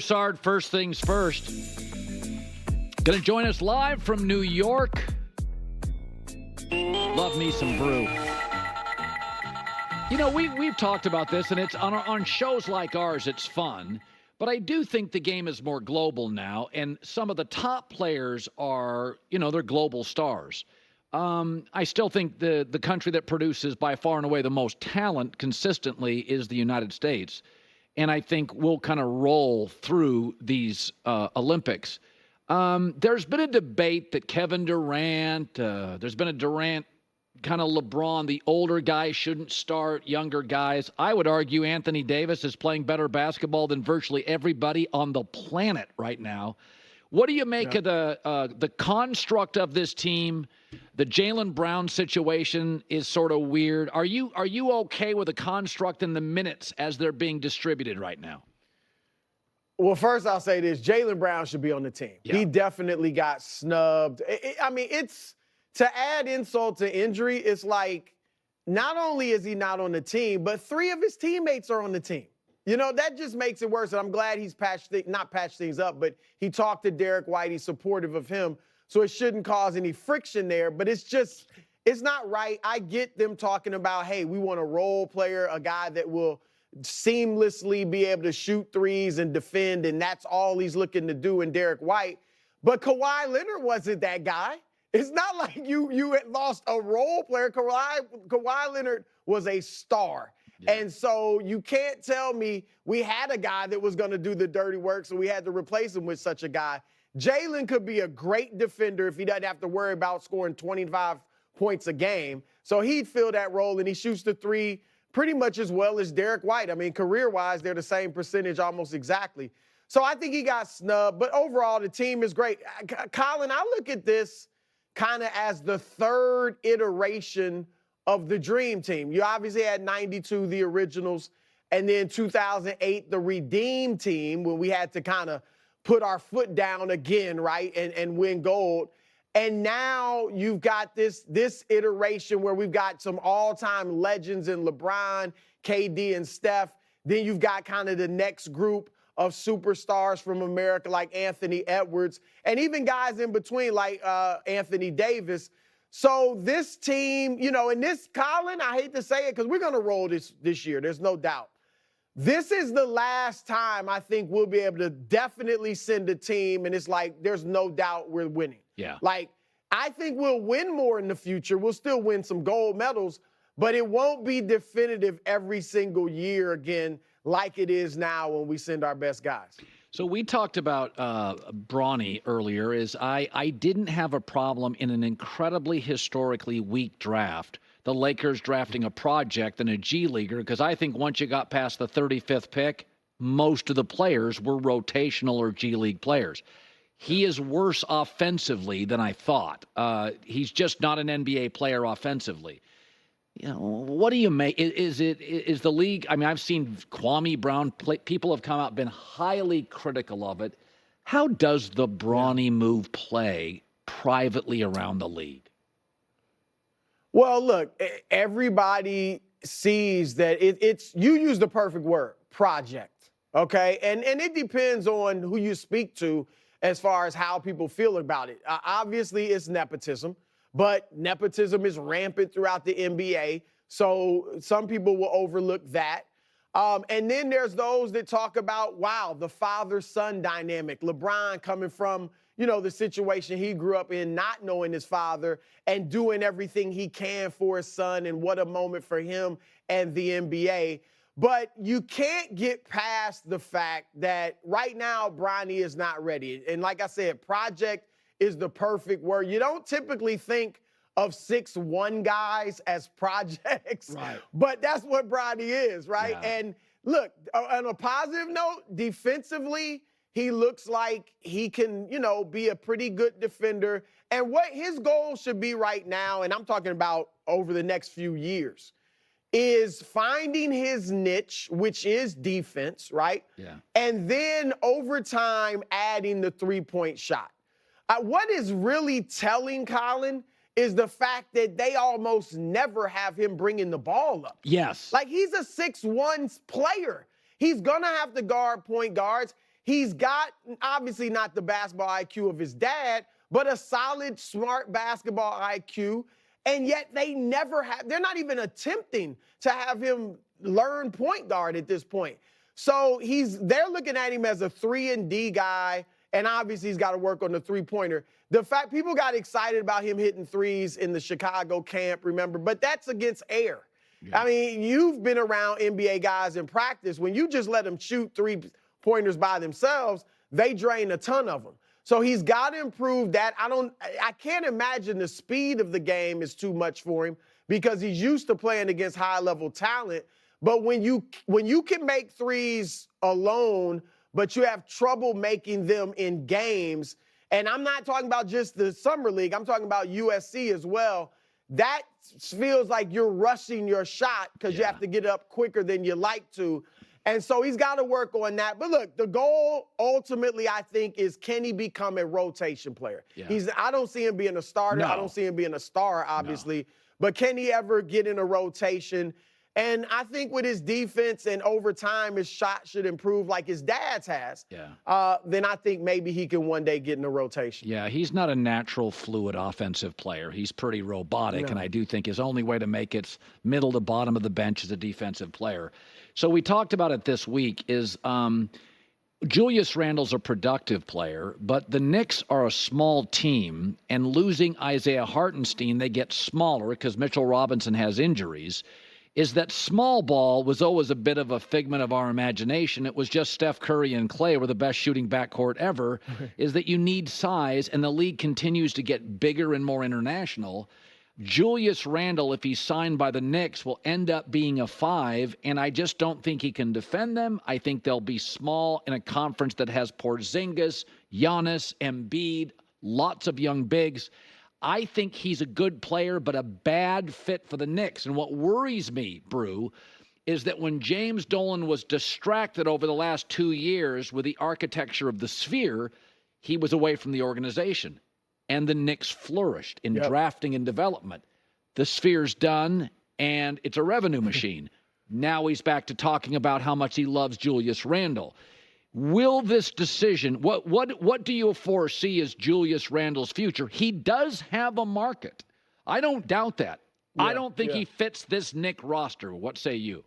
Sard, first things first. Going to join us live from New York. Love me some brew. You know, we've talked about this, and it's on shows like ours, it's fun. But I do think the game is more global now, and some of the top players are, they're global stars. I still think the country that produces by far and away the most talent consistently is the United States. And I think we'll kind of roll through these Olympics. There's been a debate that Kevin Durant, there's been a Durant kind of LeBron, the older guys shouldn't start, younger guys. I would argue Anthony Davis is playing better basketball than virtually everybody on the planet right now. What do you make of the construct of this team? The Jaylen Brown situation is sort of weird. Are you okay with the construct and the minutes as they're being distributed right now? Well, first I'll say this. Jaylen Brown should be on the team. Yeah. He definitely got snubbed. It's to add insult to injury, it's like not only is he not on the team, but 3 of his teammates are on the team. That just makes it worse. And I'm glad he's not patched things up, but he talked to Derek White. He's supportive of him. So it shouldn't cause any friction there. But it's not right. I get them talking about, hey, we want a role player, a guy that will seamlessly be able to shoot threes and defend, and that's all he's looking to do in Derek White. But Kawhi Leonard wasn't that guy. It's not like you had lost a role player. Kawhi Leonard was a star. Yeah. And so you can't tell me we had a guy that was going to do the dirty work, so we had to replace him with such a guy. Jaylen could be a great defender if he doesn't have to worry about scoring 25 points a game. So he'd fill that role, and he shoots the three pretty much as well as Derek White. I mean, career-wise, they're the same percentage almost exactly. So I think he got snubbed. But overall, the team is great. Colin, I look at this kind of as the third iteration of the Dream Team. You obviously had 92, the originals, and then 2008, the Redeem Team, when we had to kind of put our foot down again, right, and win gold. And now you've got this iteration where we've got some all-time legends in LeBron, KD, and Steph. Then you've got kind of the next group of superstars from America like Anthony Edwards, and even guys in between like Anthony Davis. So this team, and this, Colin, I hate to say it because we're going to roll this year. There's no doubt. This is the last time I think we'll be able to definitely send a team, and it's like there's no doubt we're winning. Yeah. Like, I think we'll win more in the future. We'll still win some gold medals, but it won't be definitive every single year again like it is now when we send our best guys. So we talked about Bronny earlier. I didn't have a problem in an incredibly historically weak draft, the Lakers drafting a project and a G Leaguer, because I think once you got past the 35th pick, most of the players were rotational or G League players. He is worse offensively than I thought. He's just not an NBA player offensively. What do you make? Is the league? I mean, I've seen Kwame Brown play. People have come out, been highly critical of it. How does the Bronny move play privately around the league? Well, look, everybody sees that it's you use the perfect word, project, okay? And it depends on who you speak to as far as how people feel about it. Obviously, it's nepotism. But nepotism is rampant throughout the NBA, so some people will overlook that. And then there's those that talk about, wow, the father-son dynamic. LeBron coming from, the situation he grew up in, not knowing his father and doing everything he can for his son, and what a moment for him and the NBA. But you can't get past the fact that right now Bronny is not ready. And like I said, project is the perfect word. You don't typically think of 6'1" guys as projects, right? But that's what Bronny is, right? Yeah. And look, on a positive note, defensively, he looks like he can, be a pretty good defender. And what his goal should be right now, and I'm talking about over the next few years, is finding his niche, which is defense, right? Yeah. And then over time, adding the three-point shot. What is really telling, Colin, is the fact that they almost never have him bringing the ball up. Yes. Like, he's a 6'1" player. He's going to have to guard point guards. he's got, obviously not the basketball IQ of his dad, but a solid, smart basketball IQ. And yet they're not even attempting to have him learn point guard at this point. So they're looking at him as a 3-and-D guy, and obviously he's got to work on the three-pointer. The fact people got excited about him hitting threes in the Chicago camp, remember, but that's against air. Yeah. I mean, you've been around NBA guys in practice. When you just let them shoot three-pointers by themselves, they drain a ton of them. So he's got to improve that. I can't imagine the speed of the game is too much for him because he's used to playing against high-level talent. But when you can make threes alone, but you have trouble making them in games, and I'm not talking about just the Summer League, I'm talking about USC as well, that feels like you're rushing your shot because you have to get up quicker than you like to. And so he's got to work on that. But look, the goal ultimately, I think, is can he become a rotation player? Yeah. I don't see him being a starter. No. I don't see him being a star, obviously. No. But can he ever get in a rotation? And I think with his defense and over time, his shot should improve like his dad's has. Yeah. Then I think maybe he can one day get in a rotation. Yeah, he's not a natural, fluid offensive player. He's pretty robotic, and I do think his only way to make it middle to bottom of the bench is a defensive player. So we talked about it this week is Julius Randle's a productive player, but the Knicks are a small team, and losing Isaiah Hartenstein, they get smaller because Mitchell Robinson has injuries. Is that small ball was always a bit of a figment of our imagination. It was just Steph Curry and Clay were the best shooting backcourt ever, is that you need size, and the league continues to get bigger and more international. Julius Randle, if he's signed by the Knicks, will end up being a 5, and I just don't think he can defend them. I think they'll be small in a conference that has Porzingis, Giannis, Embiid, lots of young bigs. I think he's a good player, but a bad fit for the Knicks. And what worries me, Brew, is that when James Dolan was distracted over the last 2 years with the architecture of the Sphere, he was away from the organization. And the Knicks flourished in drafting and development. The Sphere's done, and it's a revenue machine. Now he's back to talking about how much he loves Julius Randle. Will this decision, what do you foresee as Julius Randle's future? He does have a market. I don't doubt that. Yeah, I don't think he fits this Knick roster. What say you?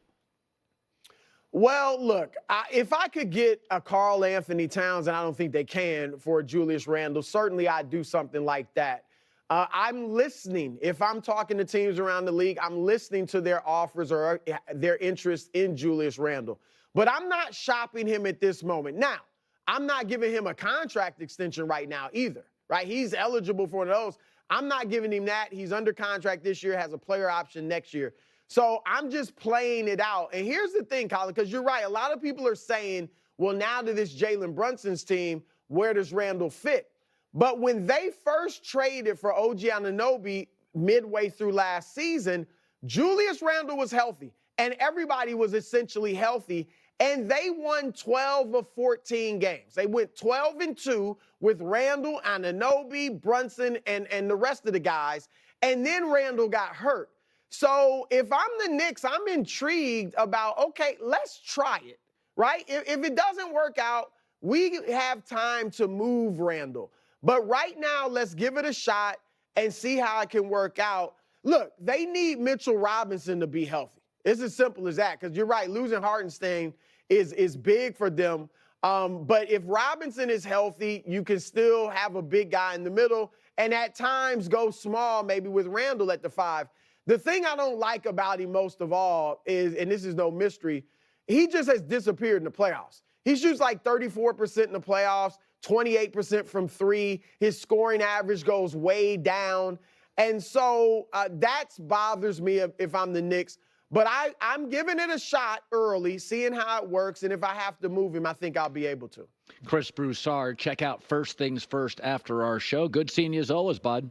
Well, look, if I could get a Karl Anthony Towns, and I don't think they can, for Julius Randle, certainly I'd do something like that. I'm listening. If I'm talking to teams around the league, I'm listening to their offers or their interest in Julius Randle. But I'm not shopping him at this moment. Now, I'm not giving him a contract extension right now either, right? He's eligible for one of those. I'm not giving him that. He's under contract this year, has a player option next year. So I'm just playing it out. And here's the thing, Colin, because you're right. A lot of people are saying, well, now to this Jalen Brunson's team, where does Randle fit? But when they first traded for OG Anunoby midway through last season, Julius Randle was healthy, and everybody was essentially healthy. And they won 12 of 14 games. They went 12-2 with Randle, Anunoby, Brunson, and the rest of the guys. And then Randle got hurt. So if I'm the Knicks, I'm intrigued about, okay, let's try it, right? If it doesn't work out, we have time to move Randle. But right now, let's give it a shot and see how it can work out. Look, they need Mitchell Robinson to be healthy. It's as simple as that, because you're right, losing Hartenstein is big for them. But if Robinson is healthy, you can still have a big guy in the middle, and at times go small, maybe with Randle at the 5. The thing I don't like about him most of all is, and this is no mystery, he just has disappeared in the playoffs. He shoots like 34% in the playoffs, 28% from 3. His scoring average goes way down. And so that bothers me if I'm the Knicks. But I'm giving it a shot early, seeing how it works. And if I have to move him, I think I'll be able to. Chris Broussard, check out First Things First after our show. Good seeing you as always, bud.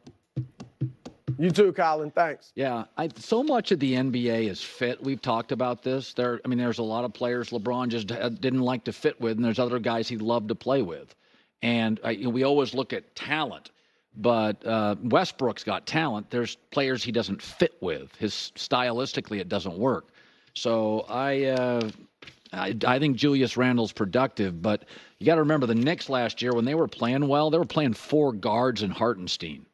You too, Colin. Thanks. Yeah, so much of the NBA is fit. We've talked about this. There's a lot of players LeBron just didn't like to fit with, and there's other guys he loved to play with. And we always look at talent. But Westbrook's got talent. There's players he doesn't fit with. Stylistically, it doesn't work. So I think Julius Randle's productive, but you got to remember the Knicks last year when they were playing well, they were playing 4 guards in Hartenstein.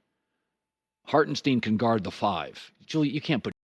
Hartenstein can guard the 5. Julie, you can't put